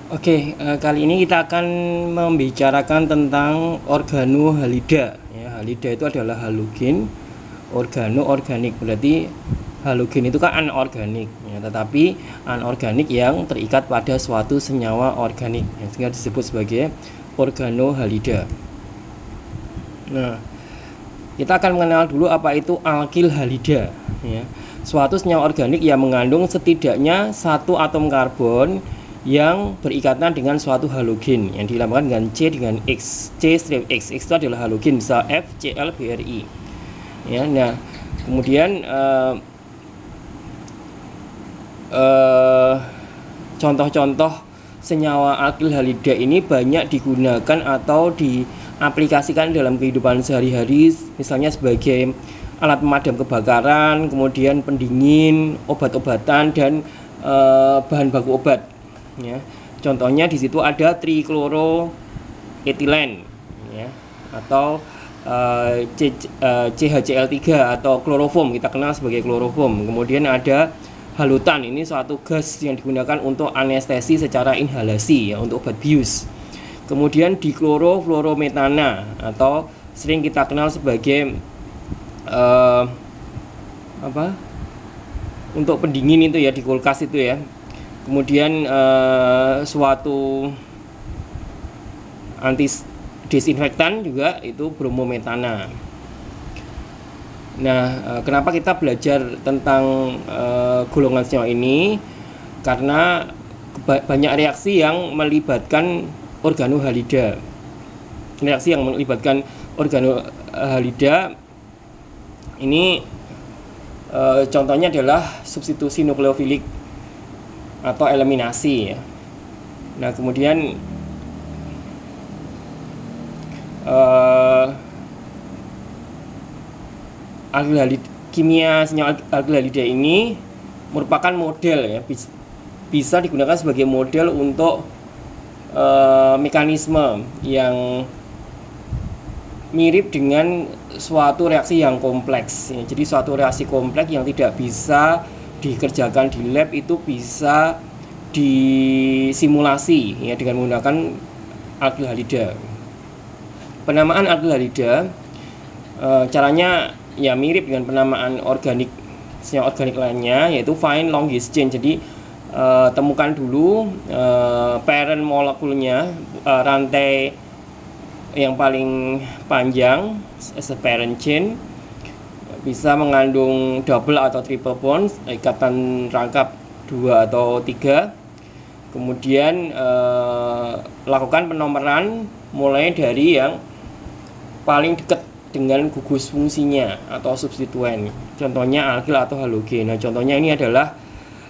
Kali ini kita akan membicarakan tentang organohalida. Ya, halida itu adalah halogen, organo-organik. Berarti halogen itu kan anorganik, ya, tetapi anorganik yang terikat pada suatu senyawa organik, yang sehingga disebut sebagai organohalida. Nah, kita akan mengenal dulu apa itu alkil halida. Ya, suatu senyawa organik yang mengandung setidaknya satu atom karbon yang berikatan dengan suatu halogen yang dilambangkan dengan C dengan X. C-X itu adalah halogen, bisa FCl-BrI. Ya, nah kemudian contoh-contoh senyawa alkil halida ini banyak digunakan atau diaplikasikan dalam kehidupan sehari-hari, misalnya sebagai alat pemadam kebakaran, kemudian pendingin, obat-obatan, dan bahan baku obat. Ya, contohnya di situ ada trikloroetilen, ya, atau CHCl3 atau kloroform, kita kenal sebagai kloroform. Kemudian ada halutan, ini suatu gas yang digunakan untuk anestesi secara inhalasi, ya, untuk obat bius. Kemudian diklorofluorometana atau sering kita kenal sebagai untuk pendingin itu, ya, di kulkas itu, ya. Kemudian suatu anti desinfektan juga itu bromometana. Nah, kenapa kita belajar tentang golongan senyawa ini? Karena banyak reaksi yang melibatkan organohalida. Reaksi yang melibatkan organohalida ini contohnya adalah substitusi nukleofilik atau eliminasi, ya. Nah, kemudian kimia senyawa alkil halida ini merupakan model, ya, bisa digunakan sebagai model untuk mekanisme yang mirip dengan suatu reaksi yang kompleks, ya. Jadi suatu reaksi kompleks yang tidak bisa dikerjakan di lab itu bisa disimulasi, ya, dengan menggunakan alkil halida. Penamaan alkil halida caranya ya mirip dengan penamaan senyawa organik lainnya, yaitu find longest chain. Jadi temukan dulu parent molekulnya, rantai yang paling panjang as a parent chain, bisa mengandung double atau triple bond, ikatan rangkap 2 atau 3. Kemudian lakukan penomoran mulai dari yang paling dekat dengan gugus fungsinya atau substituen. Contohnya alkil atau halogen. Nah, contohnya ini adalah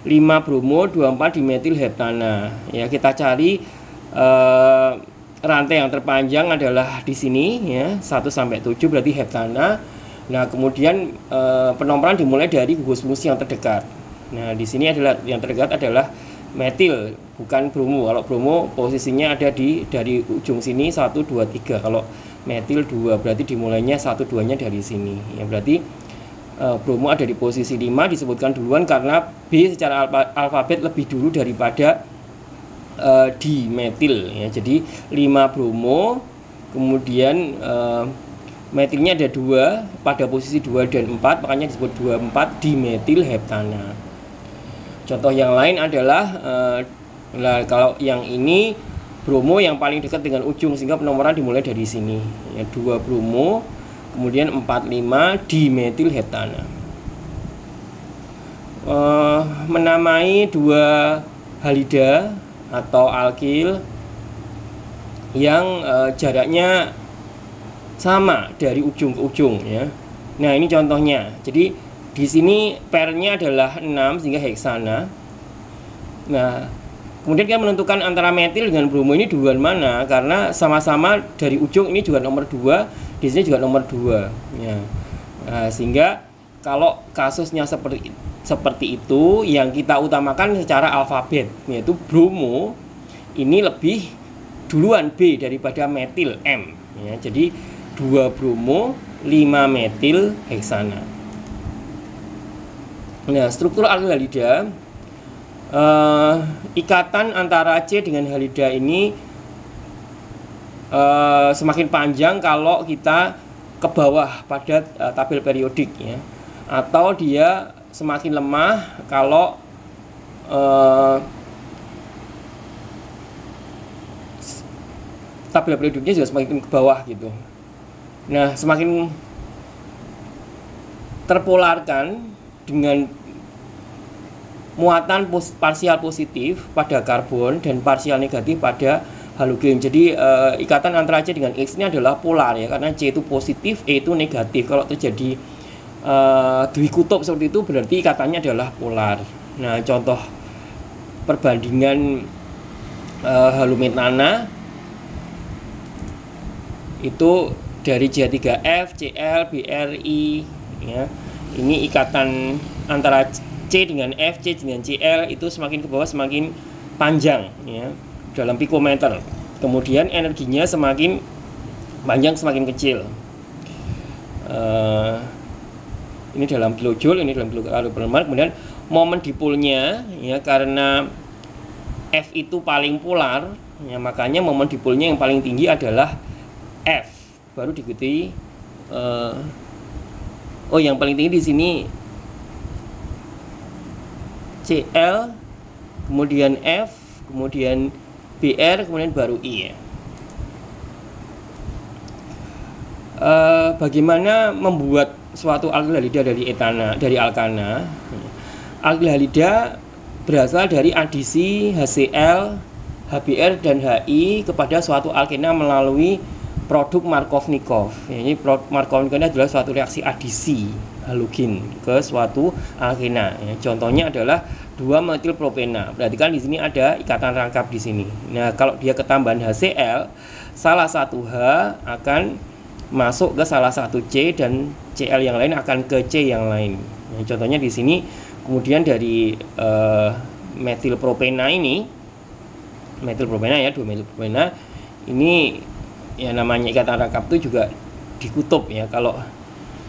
5 bromo 24 dimetil heptana. Ya, kita cari rantai yang terpanjang adalah di sini, ya, 1 sampai 7 berarti heptana. Nah, kemudian penomoran dimulai dari gugus fungsi yang terdekat. Nah, di sini adalah yang terdekat adalah metil, bukan bromo. Kalau bromo posisinya ada dari ujung sini 1 2 3. Kalau metil 2 berarti dimulainya 1 2-nya dari sini. Ya, berarti bromo ada di posisi 5, disebutkan duluan karena B secara alfabet lebih dulu daripada dimetil, ya. Jadi 5 bromo, kemudian metilnya ada 2 pada posisi 2 dan 4, makanya disebut 24 dimetil heptana. Contoh yang lain adalah kalau yang ini bromo yang paling dekat dengan ujung, sehingga penomoran dimulai dari sini, ya, 2 bromo, kemudian 45 dimetil heptana. Menamai 2 halida atau alkil yang jaraknya sama dari ujung ke ujung, ya. Nah, ini contohnya. Jadi di sini pairnya adalah 6 sehingga heksana. Nah, kemudian kita menentukan antara metil dengan bromo ini duluan mana, karena sama-sama dari ujung, ini juga nomor 2, di sini juga nomor 2, ya. Nah, sehingga kalau kasusnya seperti itu, yang kita utamakan secara alfabet, yaitu bromo ini lebih duluan B daripada metil M, ya. Jadi 2 bromo 5 metil heksana. Nah, struktur alkil halida ikatan antara C dengan halida ini semakin panjang kalau kita ke bawah pada tabel periodik ya, atau dia semakin lemah kalau tabel periodiknya juga semakin ke bawah gitu. Nah, semakin terpolarkan dengan muatan parsial positif pada karbon dan parsial negatif pada halogen. Jadi ikatan antara C dengan X ini adalah polar ya, karena C itu positif, E itu negatif. Kalau terjadi dwikutub seperti itu berarti ikatannya adalah polar. Nah, contoh perbandingan halometana itu dari CH3F, Cl, Bri ya. Ini ikatan antara C dengan F, C dengan Cl itu semakin ke bawah semakin panjang ya, dalam pikometer. Kemudian energinya semakin panjang semakin kecil. Ini dalam kilojoule, ini dalam kilokalori per mol. Kemudian momen dipolnya ya, karena F itu paling polar ya, makanya momen dipolnya yang paling tinggi adalah F, baru diikuti yang paling tinggi di sini Cl, kemudian F, kemudian Br, kemudian baru I ya. Bagaimana membuat suatu alkyl halida dari alkana? Alkyl halida berasal dari adisi HCl, HBr dan HI kepada suatu alkena melalui produk Markovnikov. Ini Markovnikov adalah suatu reaksi adisi halogen ke suatu alkena. Ya, contohnya adalah 2-metilpropena. Perhatikan di sini ada ikatan rangkap di sini. Nah, kalau dia ketambahan HCl, salah satu H akan masuk ke salah satu C dan Cl yang lain akan ke C yang lain. Nah, contohnya di sini kemudian dari metilpropena ini, metilpropena ya, 2-metilpropena ini ya namanya ikatan rangkap itu juga dikutub ya, kalau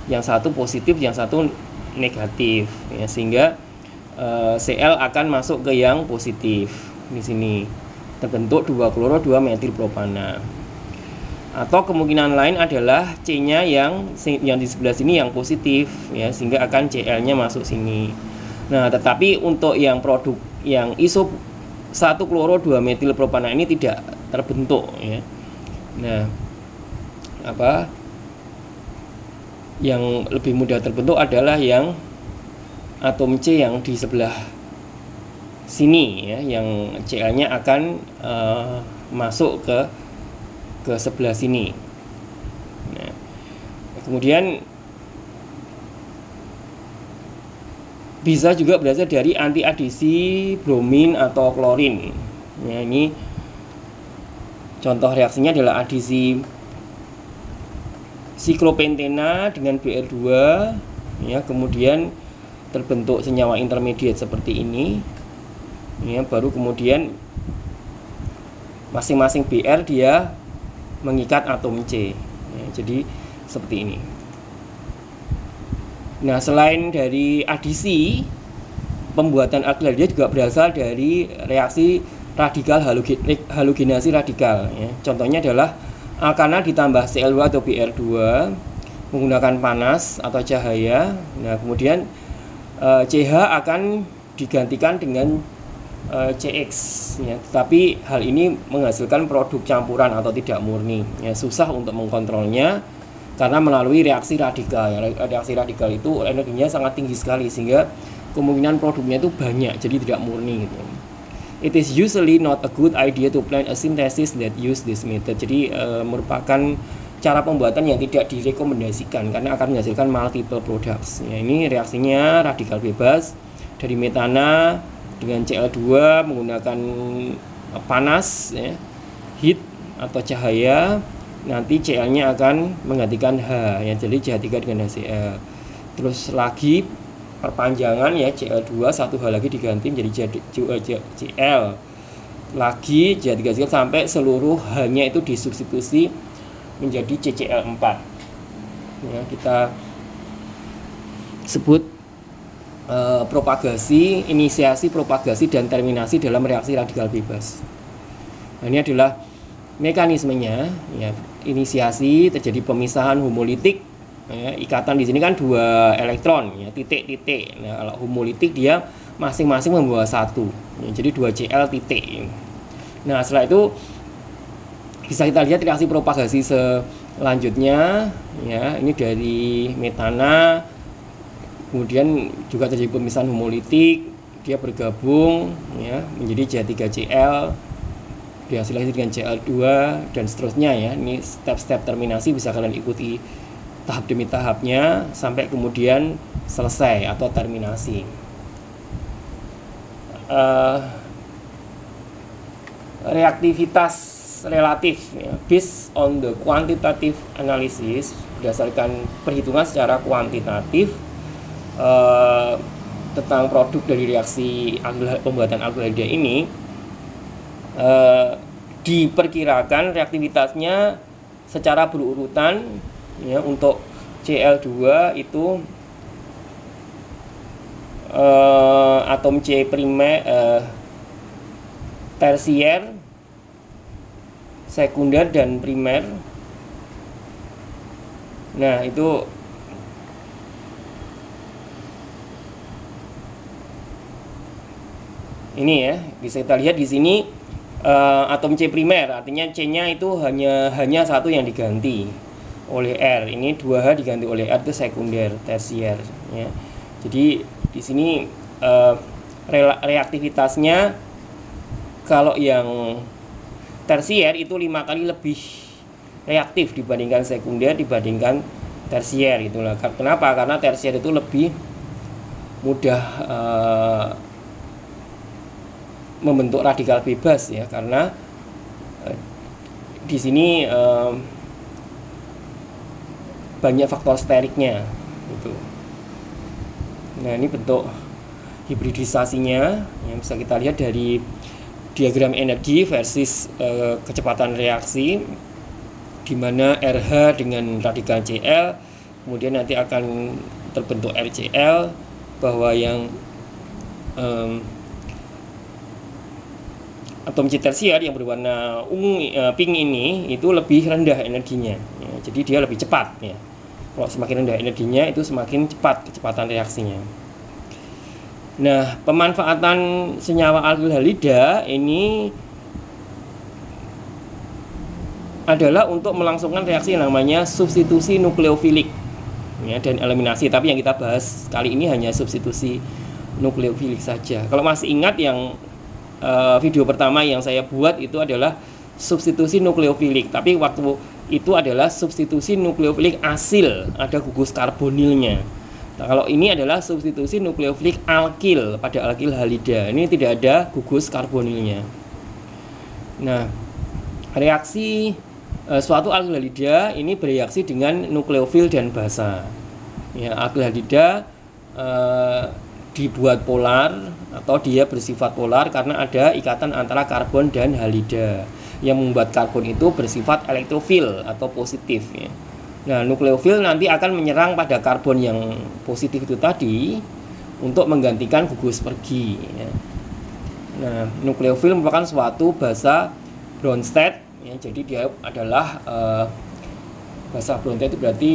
yang satu positif yang satu negatif ya, sehingga Cl akan masuk ke yang positif. Di sini terbentuk 2-kloro 2-metilpropana. Atau kemungkinan lain adalah C-nya yang di sebelah sini yang positif ya, sehingga akan Cl-nya masuk sini. Nah, tetapi untuk yang produk yang iso 1-kloro 2-metilpropana ini tidak terbentuk ya. Nah, yang lebih mudah terbentuk adalah yang atom C yang di sebelah sini ya, yang Cl-nya akan masuk ke sebelah sini. Nah, kemudian bisa juga berasal dari antiadisi bromin atau klorin. Ya, ini contoh reaksinya adalah adisi siklopentena dengan Br2 ya, kemudian terbentuk senyawa intermediate seperti ini ya, baru kemudian masing-masing Br dia mengikat atom C ya, jadi seperti ini. Nah, selain dari adisi, pembuatan alkyl halida juga berasal dari reaksi radikal halogenasi radikal ya. Contohnya adalah alkana ditambah Cl2 atau Br2 menggunakan panas atau cahaya. Nah, kemudian CH akan digantikan dengan CX ya. Tetapi hal ini menghasilkan produk campuran atau tidak murni ya. Susah untuk mengkontrolnya karena melalui reaksi radikal ya. Reaksi radikal itu energinya sangat tinggi sekali sehingga kemungkinan produknya itu banyak, jadi tidak murni gitu. It is usually not a good idea to plan a synthesis that use this method. Jadi merupakan cara pembuatan yang tidak direkomendasikan karena akan menghasilkan multiple products. Ya, ini reaksinya radikal bebas dari metana dengan Cl2 menggunakan panas ya, heat atau cahaya. Nanti Cl-nya akan menggantikan H ya, jadi CH3 dengan HCl. Terus lagi perpanjangan ya, Cl2 satu hal lagi diganti menjadi Cl lagi CH3 sampai seluruh H-nya itu disubstitusi menjadi CCl4 ya, kita sebut propagasi, inisiasi, propagasi, dan terminasi dalam reaksi radikal bebas. Nah, ini adalah mekanismenya. Ya, inisiasi terjadi pemisahan homolitik. Ya, ikatan di sini kan 2 elektron, ya, titik-titik. Nah, kalau homolitik dia masing-masing membawa 1. Ya, jadi 2Cl titik. Nah, setelah itu bisa kita lihat reaksi propagasi selanjutnya. Ya, ini dari metana. Kemudian juga terjadi pemisahan homolitik, dia bergabung ya menjadi J3Cl, dihasilkan dengan Cl2 dan seterusnya ya. Ini step-step terminasi bisa kalian ikuti tahap demi tahapnya sampai kemudian selesai atau terminasi. Reaktivitas relatif ya, based on the quantitative analysis, berdasarkan perhitungan secara kuantitatif tentang produk dari reaksi pembuatan aldehyda ini, diperkirakan reaktivitasnya secara berurutan ya. Untuk Cl2 itu atom C primer, tersier, sekunder, dan primer. Nah, itu ini ya, bisa kita lihat di sini atom C primer, artinya C-nya itu hanya satu yang diganti oleh R. Ini 2H diganti oleh R, itu sekunder, tersier ya. Jadi di sini reaktivitasnya kalau yang tersier itu 5 kali lebih reaktif dibandingkan sekunder, dibandingkan tersier itulah. Kenapa? Karena tersier itu lebih mudah membentuk radikal bebas ya, karena di sini banyak faktor steriknya gitu. Nah, ini bentuk hibridisasinya yang bisa kita lihat dari diagram energi versus kecepatan reaksi, di mana RH dengan radikal Cl, kemudian nanti akan terbentuk RCl, bahwa yang atom C tersier yang berwarna ungu pink ini itu lebih rendah energinya ya, jadi dia lebih cepat ya. Kalau semakin rendah energinya itu semakin cepat kecepatan reaksinya. Nah, pemanfaatan senyawa aldehyda ini adalah untuk melangsungkan reaksi yang namanya substitusi nukleofilik ya, dan eliminasi. Tapi yang kita bahas kali ini hanya substitusi nukleofilik saja. Kalau masih ingat yang video pertama yang saya buat itu adalah substitusi nukleofilik, tapi waktu itu adalah substitusi nukleofilik asil, ada gugus karbonilnya. Nah, kalau ini adalah substitusi nukleofilik alkil pada alkil halida, ini tidak ada gugus karbonilnya. Nah, reaksi suatu alkil halida ini bereaksi dengan nukleofil dan basa ya. Alkil halida dibuat polar atau dia bersifat polar karena ada ikatan antara karbon dan halida yang membuat karbon itu bersifat elektrofil atau positif ya. Nah, nukleofil nanti akan menyerang pada karbon yang positif itu tadi untuk menggantikan gugus pergi ya. Nah, nukleofil merupakan suatu basa Bronsted ya, jadi dia adalah basa Bronsted itu berarti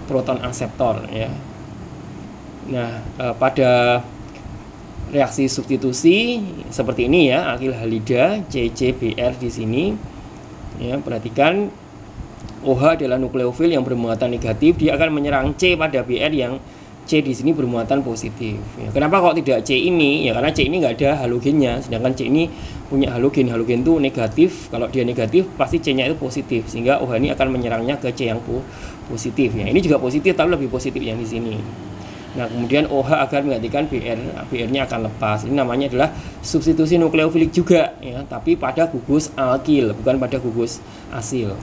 proton akseptor ya. Nah, pada reaksi substitusi seperti ini ya, alkil halida CCBr di sini ya, perhatikan OH adalah nukleofil yang bermuatan negatif, dia akan menyerang C pada Br yang C di sini bermuatan positif ya. Kenapa kok tidak C ini? Ya karena C ini nggak ada halogennya, sedangkan C ini punya halogen. Halogen itu negatif, kalau dia negatif pasti C nya itu positif, sehingga OH ini akan menyerangnya ke C yang positif ya. Ini juga positif tapi lebih positif yang di sini. Nah, kemudian OH akan menggantikan Br, Br-nya akan lepas. Ini namanya adalah substitusi nukleofilik juga ya, tapi pada gugus alkil, bukan pada gugus asil.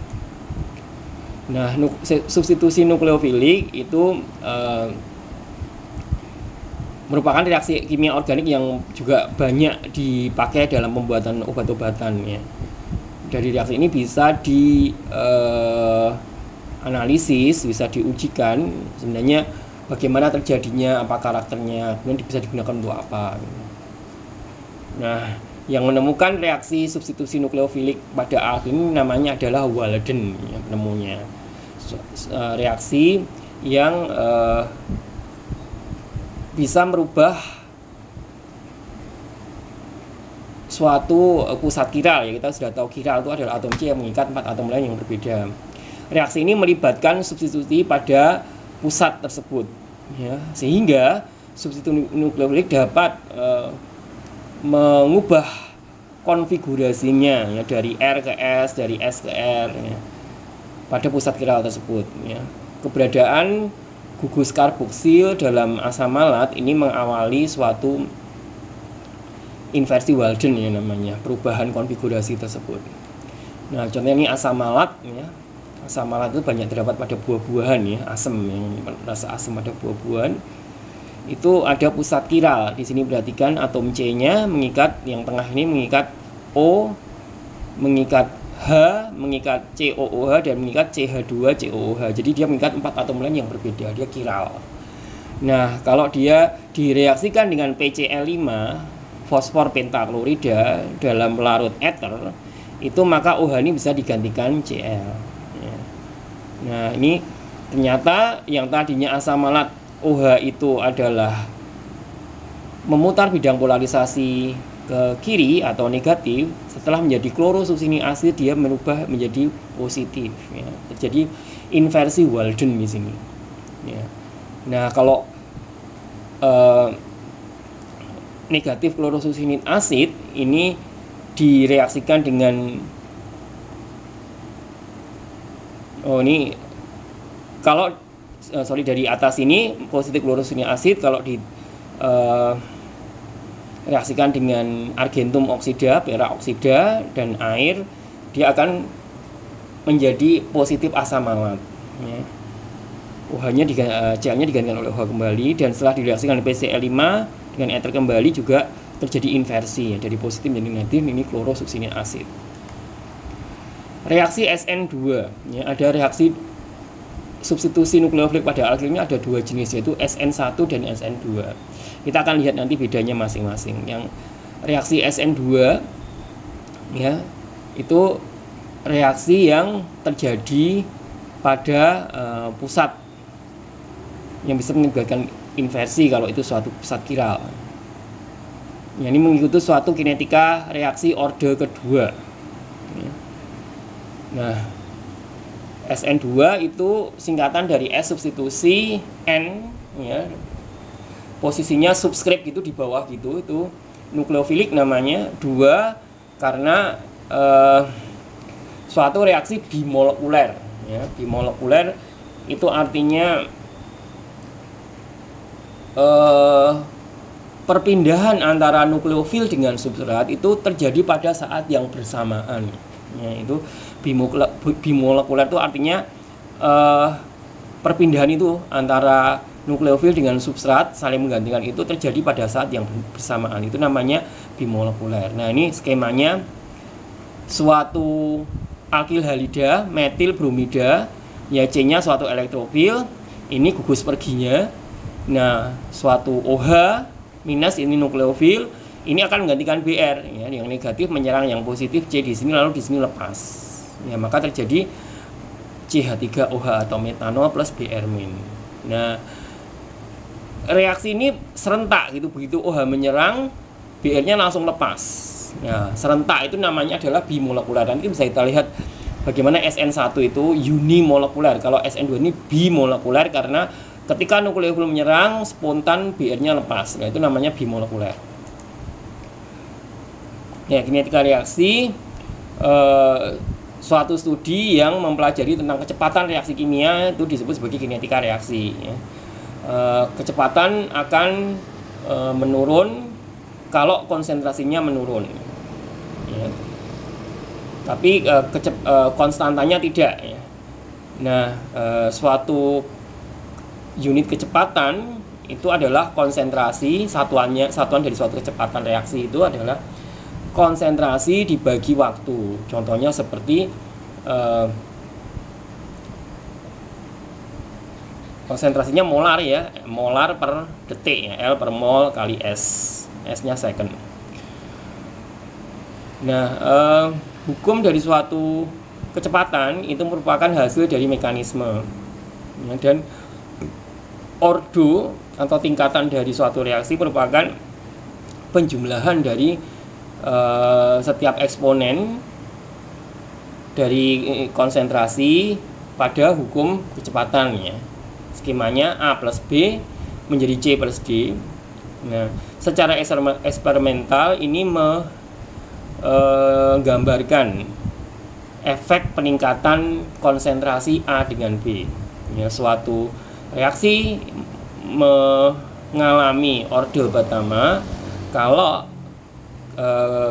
Nah, substitusi nukleofilik itu merupakan reaksi kimia organik yang juga banyak dipakai dalam pembuatan obat-obatan ya. Dari reaksi ini bisa di analisis, bisa diujikan sebenarnya bagaimana terjadinya, apa karakternya, kemudian bisa digunakan untuk apa. Nah, yang menemukan reaksi substitusi nukleofilik pada alkil ini namanya adalah Walden, ya, penemunya. Reaksi yang bisa merubah suatu pusat kiral, ya kita sudah tahu kiral itu adalah atom C yang mengikat 4 atom lain yang berbeda. Reaksi ini melibatkan substitusi pada pusat tersebut, ya, sehingga substitusi nukleofilik dapat mengubah konfigurasinya, ya, dari R ke S, dari S ke R, ya, pada pusat kiral tersebut, ya. Keberadaan gugus karboksil dalam asam malat ini mengawali suatu inversi Walden, ya namanya, perubahan konfigurasi tersebut. Nah, contohnya ini asam malat, ya. Asam malat itu banyak terdapat pada buah-buahan, ya, asam, yang rasa asam pada buah-buahan. Itu ada pusat kiral. Di sini perhatikan atom C-nya mengikat, yang tengah ini mengikat O, mengikat H, mengikat COOH, dan mengikat CH2COOH. Jadi dia mengikat 4 atom lain yang berbeda, dia kiral. Nah, kalau dia direaksikan dengan PCl5, fosfor pentaklorida, dalam larut ether, itu maka OH ini bisa digantikan Cl. Ya. Nah, ini ternyata yang tadinya asam malat OH itu adalah memutar bidang polarisasi ke kiri atau negatif, setelah menjadi klorosuccinic acid dia merubah menjadi positif, ya. Terjadi inversi Walden di sini, ya. Nah, kalau negatif klorosuccinic acid ini direaksikan dengan ini kalau dari atas ini positif klorosuccinic acid, kalau di reaksikan dengan argentum oksida, perak oksida, dan air, dia akan menjadi positif asam malat, ya. OH-nya Cl-nya digantikan oleh OH kembali, dan setelah direaksikan dengan PCl5 dengan ether kembali juga terjadi inversi, ya, dari positif menjadi negatif, ini klorosuccinic acid. Reaksi SN2, ya, ada reaksi substitusi nukleofilik pada alkil ini ada 2 jenis, yaitu SN1 dan SN2. Kita akan lihat nanti bedanya masing-masing. Yang reaksi SN2, ya, itu reaksi yang terjadi pada pusat yang bisa menyebabkan inversi kalau itu suatu pusat kiral. Ya, ini mengikuti suatu kinetika reaksi orde kedua. Ya. Nah, SN2 itu singkatan dari S substitusi N, ya. Posisinya subskrip gitu di bawah gitu, itu nukleofilik namanya, 2 karena suatu reaksi bimolekuler, ya. Bimolekuler itu artinya perpindahan antara nukleofil dengan substrat itu terjadi pada saat yang bersamaan, ya. Itu bimolekuler itu artinya perpindahan itu antara nukleofil dengan substrat saling menggantikan itu terjadi pada saat yang bersamaan, itu namanya bimolekuler. Nah, ini skemanya suatu alkil halida metil bromida, ya, C-nya suatu elektrofil, ini gugus perginya. Nah, suatu OH minus ini nukleofil, ini akan menggantikan Br, ya, yang negatif menyerang yang positif C di sini, lalu di sini lepas, ya, maka terjadi CH3OH atau metanol plus Br min. Nah, reaksi ini serentak gitu, begitu OH menyerang, Br-nya langsung lepas. Ya, serentak itu namanya adalah bimolekuler. Nanti bisa kita lihat bagaimana SN1 itu unimolekuler, kalau SN2 ini bimolekuler karena ketika nukleofil menyerang, spontan Br-nya lepas. Nah, itu namanya bimolekuler. Ya, kinetika reaksi suatu studi yang mempelajari tentang kecepatan reaksi kimia itu disebut sebagai kinetika reaksi, ya. Kecepatan akan menurun kalau konsentrasinya menurun, ya. Tapi konstantanya tidak, ya. Nah, suatu unit kecepatan itu adalah konsentrasi, satuan dari suatu kecepatan reaksi itu adalah konsentrasi dibagi waktu. Contohnya seperti konsentrasinya molar ya, molar per detik ya, L per mol kali S-nya second. Nah, hukum dari suatu kecepatan itu merupakan hasil dari mekanisme ya, dan ordo atau tingkatan dari suatu reaksi merupakan penjumlahan dari setiap eksponen dari konsentrasi pada hukum kecepatan ya. Skemanya A plus B menjadi C plus D. Nah, secara eksperimental ini menggambarkan efek peningkatan konsentrasi A dengan B. Ya, suatu reaksi mengalami orde pertama kalau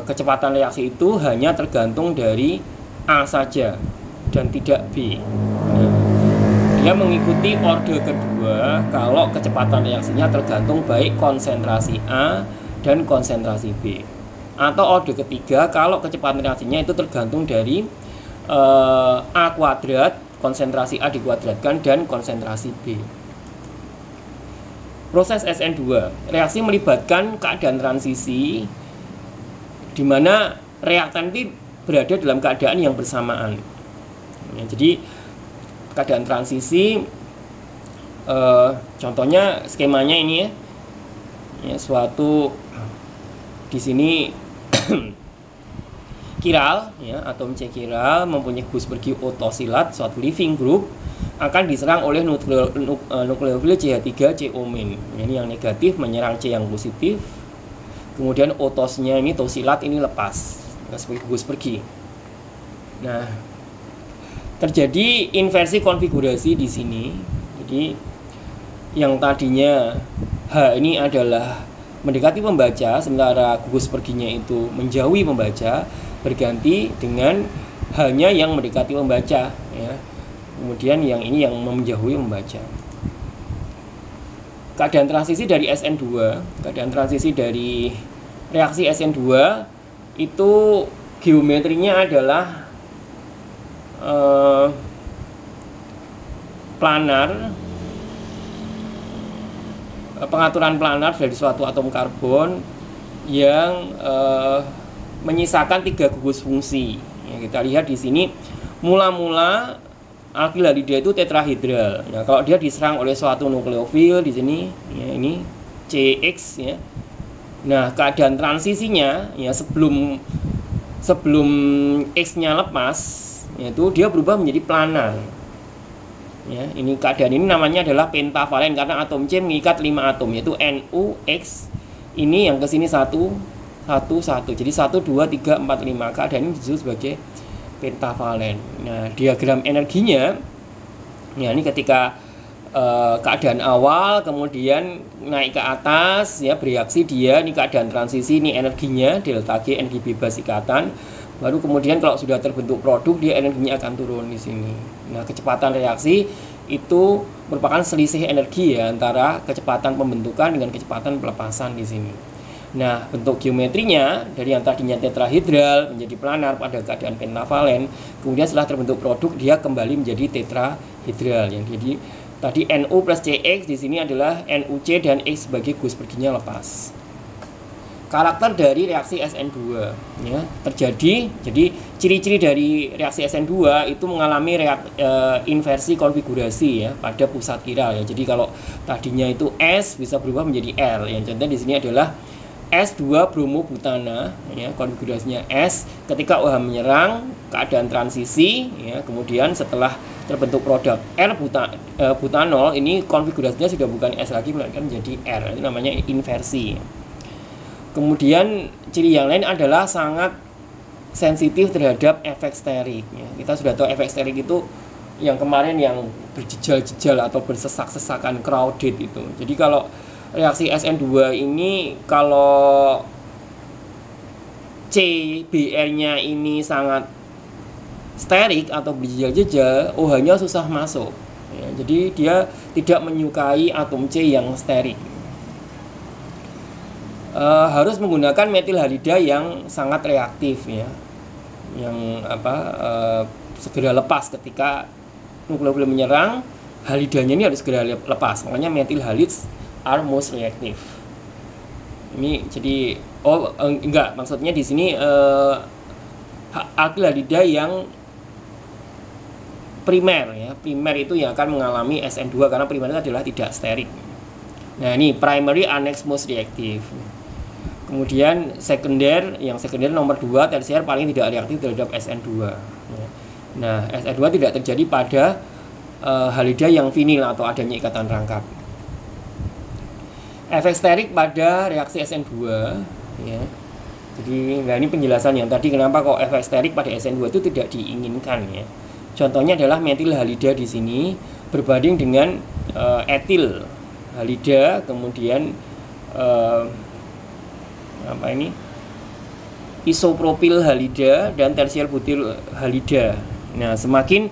kecepatan reaksi itu hanya tergantung dari A saja dan tidak B. Nah, dia mengikuti orde kedua kalau kecepatan reaksinya tergantung baik konsentrasi A dan konsentrasi B. Atau orde ketiga kalau kecepatan reaksinya itu tergantung dari A kuadrat, konsentrasi A dikuadratkan, dan konsentrasi B. Proses SN2, reaksi melibatkan keadaan transisi di mana reaktan itu berada dalam keadaan yang bersamaan. Ya, jadi keadaan transisi, contohnya skemanya ini ya, suatu di sini kiral, ya, atom C kiral mempunyai Gus-Bergy otosilat, suatu living group akan diserang oleh nukleofil CH3CO-. Ini yang negatif menyerang C yang positif. Kemudian otosnya ini tosilat ini lepas sebagai Gus-Bergy. Nah, terjadi inversi konfigurasi di sini. Jadi yang tadinya H ini adalah mendekati pembaca, sementara Gus-Bergy-nya itu menjauhi pembaca, berganti dengan hanya yang mendekati pembaca ya. Kemudian yang ini yang menjauhi membaca. Keadaan transisi dari SN2, keadaan transisi dari reaksi SN2 itu geometrinya adalah planar, pengaturan planar dari suatu atom karbon yang menyisakan 3 gugus fungsi. Ya, kita lihat di sini mula-mula alkyl halida itu tetrahedral. Nah, kalau dia diserang oleh suatu nukleofil di sini, ya ini CX ya. Nah, keadaan transisinya ya sebelum X-nya lepas, yaitu dia berubah menjadi planar. Ya, ini keadaan ini namanya adalah pentavalen karena atom C mengikat 5 atom, yaitu NU, X. Ini yang ke sini 1 1. Jadi 1 2 3 4 5. Keadaan ini disebut sebagai pentavalen. Nah, diagram energinya ya ini ketika keadaan awal kemudian naik ke atas ya, bereaksi dia, ini keadaan transisi, ini energinya delta G, energi bebas ikatan. Baru kemudian kalau sudah terbentuk produk, dia energinya akan turun di sini. Nah, kecepatan reaksi itu merupakan selisih energi ya antara kecepatan pembentukan dengan kecepatan pelepasan di sini. Nah, bentuk geometrinya dari yang tadinya tetrahedral menjadi planar pada keadaan pentavalen, kemudian setelah terbentuk produk dia kembali menjadi tetrahedral. Yang jadi tadi NU plus CX di sini adalah NuC dan X sebagai Gus-Bergy-nya lepas. Karakter dari reaksi SN2 ya terjadi. Jadi ciri-ciri dari reaksi SN2 itu mengalami inversi konfigurasi ya pada pusat kiral ya. Jadi kalau tadinya itu S bisa berubah menjadi L. Yang contohnya di sini adalah S2 bromobutana ya, konfigurasinya S. Ketika OH menyerang, keadaan transisi ya, kemudian setelah terbentuk produk R butanol, ini konfigurasinya sudah bukan S lagi melainkan menjadi R. Itu namanya inversi. Kemudian ciri yang lain adalah sangat sensitif terhadap efek sterik ya. Kita sudah tahu efek sterik itu yang kemarin yang berjejal-jejal atau bersesak-sesakan crowded itu. Jadi kalau reaksi SN2 ini kalau CBr-nya ini sangat sterik atau berjejal-jejal, OH-nya susah masuk ya, jadi dia tidak menyukai atom C yang sterik. Harus menggunakan metil halida yang sangat reaktif ya, yang segera lepas ketika nukleofil menyerang, halidanya ini harus segera lepas. Makanya methyl halides are most reactive. Ini jadi enggak, maksudnya di sini alkyl halida yang primer ya. Primer itu yang akan mengalami SN2 karena primer itu adalah tidak sterik. Nah, ini primary annex most reactive. Kemudian sekunder, yang sekunder nomor 2, tersier paling tidak reaktif terhadap SN2. Nah, SN2 tidak terjadi pada halida yang vinil atau adanya ikatan rangkap. Efek sterik pada reaksi SN2 ya. Jadi, nah ini penjelasan yang tadi kenapa kok efek sterik pada SN2 itu tidak diinginkan ya. Contohnya adalah metil halida di sini berbanding dengan etil halida, kemudian isopropil halida dan tersier butil halida. Nah, semakin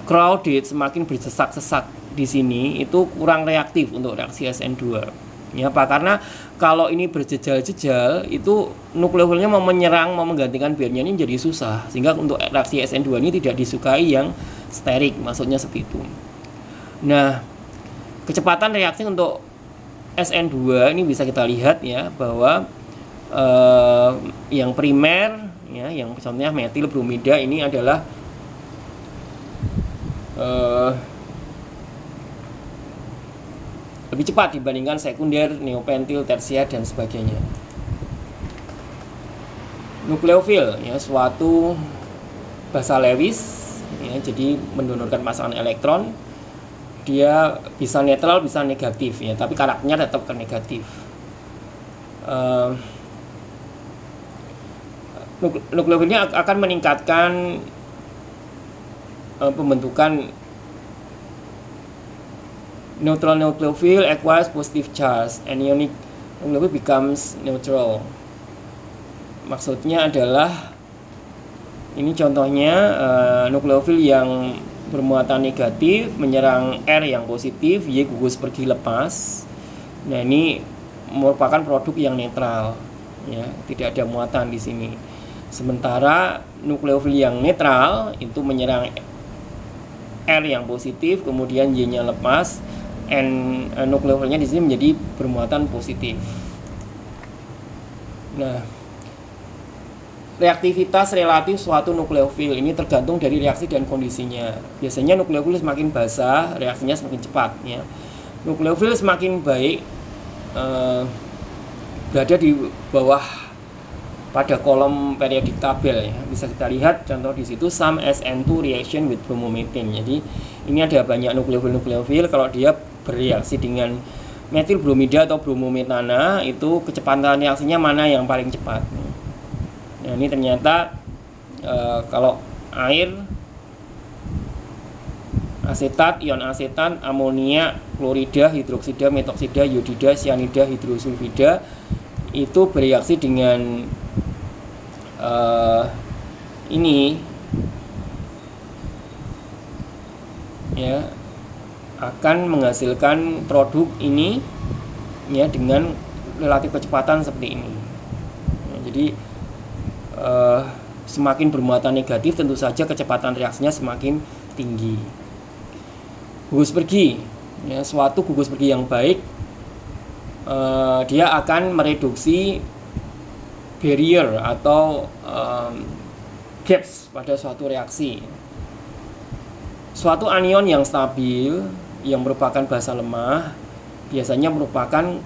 crowded, semakin bersesak-sesak di sini itu kurang reaktif untuk reaksi SN2. Ya, apa? Karena kalau ini berjejal-jejal itu nukleofilnya mau menyerang, mau menggantikan barnya ini jadi susah, sehingga untuk reaksi SN2 ini tidak disukai yang sterik, maksudnya seperti itu. Nah, kecepatan reaksi untuk SN2 ini bisa kita lihat ya, bahwa yang primer ya, yang contohnya metil bromida ini adalah lebih cepat dibandingkan sekunder, neopentil, tersier dan sebagainya. Nukleofil ya, suatu basa Lewis ya, jadi mendonorkan pasangan elektron. Dia bisa netral, bisa negatif ya, tapi karakternya tetap ke negatif. Nukleofilnya akan meningkatkan pembentukan neutral nucleophile acquires positive charge and ionic nucleophile becomes neutral. Maksudnya adalah ini contohnya nukleofil yang bermuatan negatif menyerang R yang positif, Y gugus pergi lepas. Nah, ini merupakan produk yang netral ya, tidak ada muatan di sini. Sementara nukleofil yang netral itu menyerang R yang positif, kemudian Y-nya lepas, nukleofilnya di sini menjadi bermuatan positif. Nah, reaktivitas relatif suatu nukleofil ini tergantung dari reaksi dan kondisinya. Biasanya nukleofil semakin basah, reaksinya semakin cepat ya. Nukleofil semakin baik berada di bawah pada kolom periodik tabel ya. Bisa kita lihat contoh di situ some SN2 reaction with bromomethane. Jadi ini ada banyak nukleofil. Kalau dia bereaksi dengan metil bromida atau bromometana, itu kecepatan reaksinya mana yang paling cepat. Nah, ini ternyata kalau air, asetat, ion asetat, amonia, klorida, hidroksida, metoksida, iodida, sianida, hidrosulfida itu bereaksi dengan ini ya, akan menghasilkan produk ini ya dengan relatif kecepatan seperti ini. Nah, jadi semakin bermuatan negatif tentu saja kecepatan reaksinya semakin tinggi. Gugus pergi ya, suatu gugus pergi yang baik dia akan mereduksi barrier atau gaps pada suatu reaksi. Suatu anion yang stabil yang merupakan basa lemah biasanya merupakan